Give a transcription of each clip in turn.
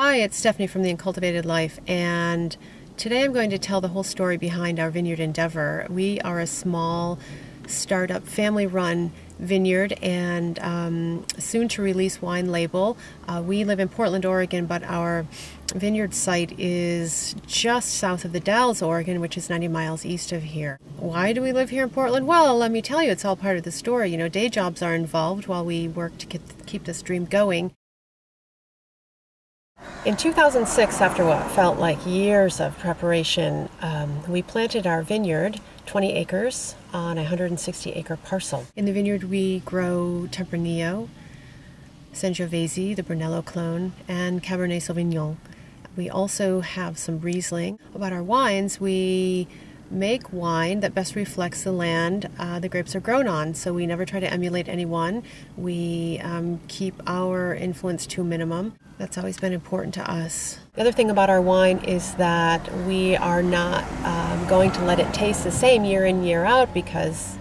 Hi, it's Stephanie from The Uncultivated Life, and today I'm going to tell the whole story behind our vineyard endeavor. We are a small startup family-run vineyard and soon to release wine label. We live in Portland, Oregon, but our vineyard site is just south of the Dalles, Oregon, which is 90 miles east of here. Why do we live here in Portland? Well, let me tell you, it's all part of the story. Day jobs are involved while we work to keep this dream going. In 2006, after what felt like years of preparation, we planted our vineyard, 20 acres, on a 160-acre parcel. In the vineyard, we grow Tempranillo, Sangiovese, the Brunello clone, and Cabernet Sauvignon. We also have some Riesling. About our wines, we make wine that best reflects the land the grapes are grown on. So we never try to emulate anyone. We keep our influence to a minimum. That's always been important to us. The other thing about our wine is that we are not going to let it taste the same year in, year out, because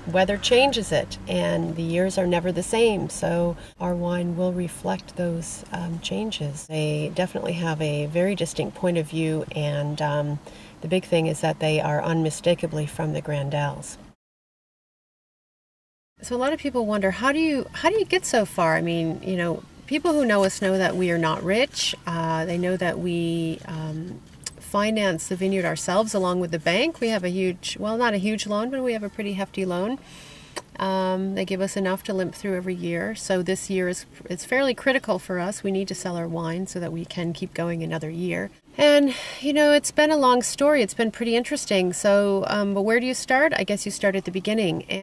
weather changes it and the years are never the same. So our wine will reflect those changes. They definitely have a very distinct point of view, and the big thing is that they are unmistakably from the Grand Dalles. So a lot of people wonder, how do you get so far? I mean, people who know us know that we are not rich. They know that we finance the vineyard ourselves along with the bank. We have a huge, well, not a huge loan, but we have a pretty hefty loan. They give us enough to limp through every year. So this year it's fairly critical for us. We need to sell our wine so that we can keep going another year. And, it's been a long story. It's been pretty interesting. So, but where do you start? I guess you start at the beginning.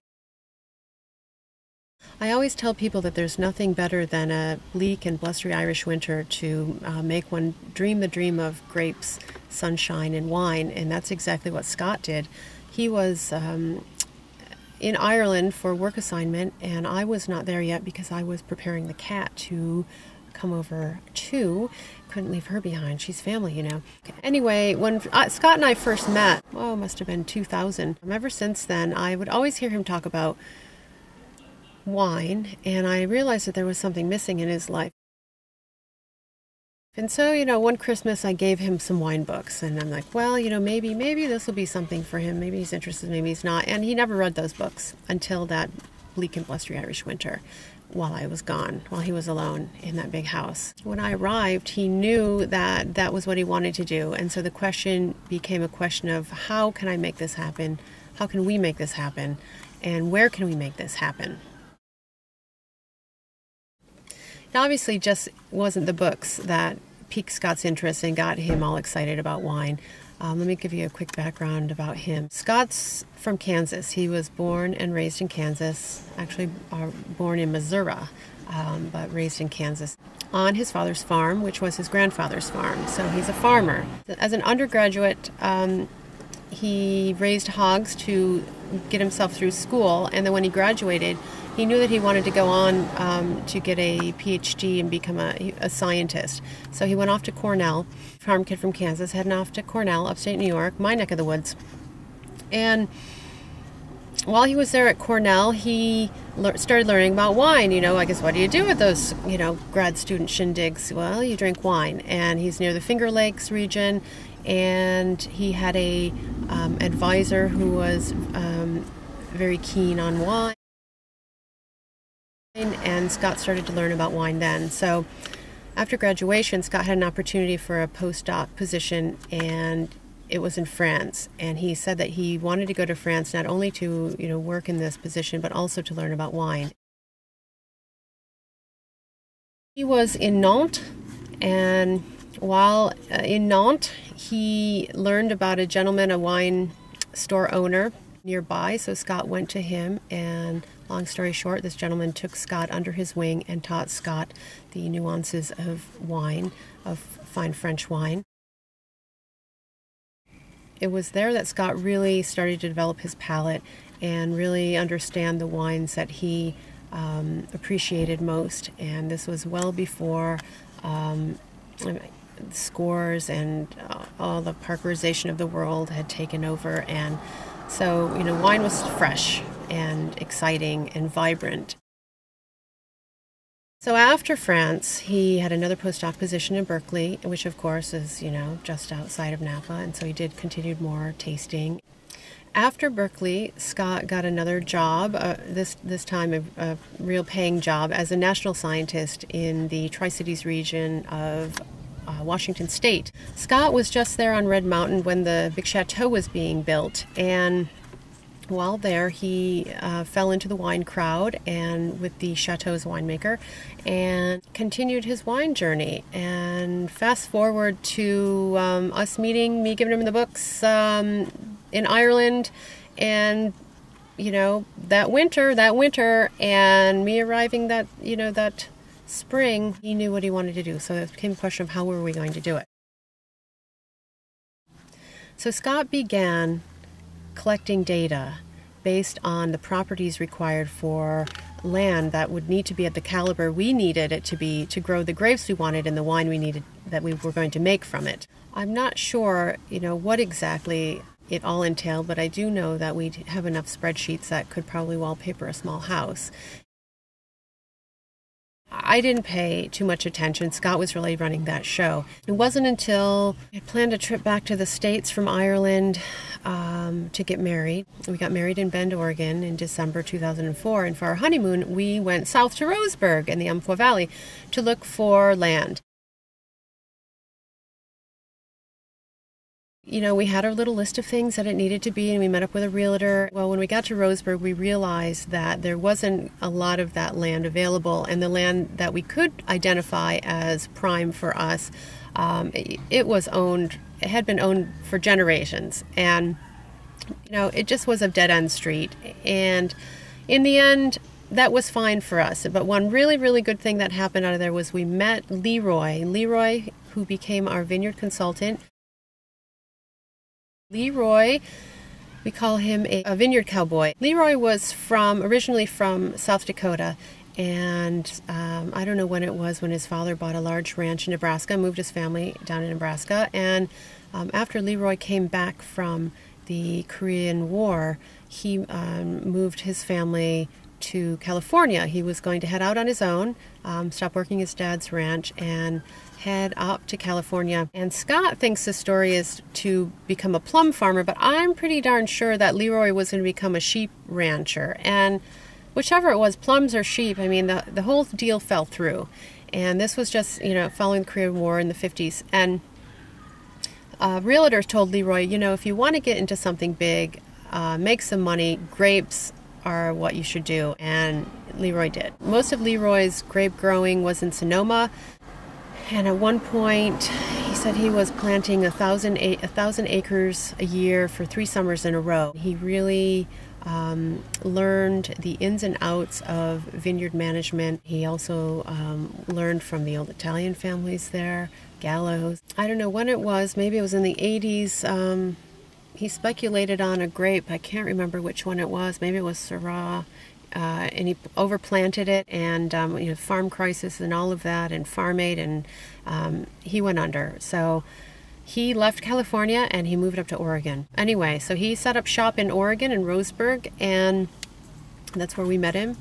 I always tell people that there's nothing better than a bleak and blustery Irish winter to make one dream the dream of grapes, sunshine, and wine, and that's exactly what Scott did. He was in Ireland for a work assignment, and I was not there yet because I was preparing the cat to come over too. Couldn't leave her behind. She's family, Anyway, when Scott and I first met, it must have been 2000. Ever since then, I would always hear him talk about wine, and I realized that there was something missing in his life. And so, one Christmas I gave him some wine books, and I'm like, well, maybe this will be something for him. Maybe he's interested, maybe he's not. And he never read those books until that bleak and blustery Irish winter while I was gone, while he was alone in that big house. When I arrived, he knew that that was what he wanted to do. And so the question became a question of, how can I make this happen? How can we make this happen? And where can we make this happen? It obviously just wasn't the books that piqued Scott's interest and got him all excited about wine. Let me give you a quick background about him. Scott's from Kansas. He was born and raised in Kansas, actually born in Missouri, but raised in Kansas, on his father's farm, which was his grandfather's farm. So he's a farmer. As an undergraduate, he raised hogs to get himself through school, and then when he graduated, he knew that he wanted to go on to get a PhD and become a scientist. So he went off to Cornell, farm kid from Kansas, heading off to Cornell, upstate New York, my neck of the woods. And while he was there at Cornell, he started learning about wine. I guess, what do you do with those, grad student shindigs? Well, you drink wine. And he's near the Finger Lakes region, and he had a advisor who was very keen on wine. And Scott started to learn about wine then. So after graduation, Scott had an opportunity for a postdoc position, and it was in France. And he said that he wanted to go to France not only to work in this position, but also to learn about wine. He was in Nantes, and while in Nantes, he learned about a gentleman, a wine store owner nearby. So Scott went to him, and long story short, this gentleman took Scott under his wing and taught Scott the nuances of wine, of fine French wine. It was there that Scott really started to develop his palate and really understand the wines that he appreciated most. And this was well before scores and all the parkerization of the world had taken over. And so, wine was fresh and exciting and vibrant. So after France, he had another postdoc position in Berkeley, which of course is, just outside of Napa, and so he did continued more tasting. After Berkeley, Scott got another job, this time a real paying job, as a national scientist in the Tri-Cities region of Washington State. Scott was just there on Red Mountain when the big chateau was being built, and while there, he fell into the wine crowd and with the chateau's winemaker and continued his wine journey. And fast forward to us meeting, me giving him the books in Ireland, and that winter, and me arriving that spring, he knew what he wanted to do. So it became a question of how were we going to do it. So Scott began collecting data based on the properties required for land that would need to be at the caliber we needed it to be to grow the grapes we wanted and the wine we needed that we were going to make from it. I'm not sure, what exactly it all entailed, but I do know that we have enough spreadsheets that could probably wallpaper a small house. I didn't pay too much attention. Scott was really running that show. It wasn't until I planned a trip back to the States from Ireland to get married. We got married in Bend, Oregon in December 2004, and for our honeymoon, we went south to Roseburg in the Umpqua Valley to look for land. We had our little list of things that it needed to be, and we met up with a realtor. Well, when we got to Roseburg, we realized that there wasn't a lot of that land available, and the land that we could identify as prime for us, it had been owned for generations, and it just was a dead-end street. And in the end, that was fine for us. But one really, really good thing that happened out of there was we met Leroy, who became our vineyard consultant. Leroy, we call him a vineyard cowboy. Leroy was originally from South Dakota, and I don't know when it was when his father bought a large ranch in Nebraska, moved his family down in Nebraska, and after Leroy came back from the Korean War, he moved his family to California. He was going to head out on his own, stop working his dad's ranch, and head up to California. And Scott thinks the story is to become a plum farmer, but I'm pretty darn sure that Leroy was going to become a sheep rancher. And whichever it was, plums or sheep, the whole deal fell through. And this was just, following the Korean War in the 50s. And realtors told Leroy, if you want to get into something big, make some money, grapes are what you should do. And Leroy did. Most of Leroy's grape growing was in Sonoma. And at one point, he said he was planting 1,000 acres a year for 3 summers in a row. He really learned the ins and outs of vineyard management. He also learned from the old Italian families there, Gallo's. I don't know when it was. Maybe it was in the 80s. He speculated on a grape. I can't remember which one it was. Maybe it was Syrah. And he overplanted it, and farm crisis and all of that, and Farm Aid, and he went under. So he left California and he moved up to Oregon. Anyway, so he set up shop in Oregon in Roseburg, and that's where we met him.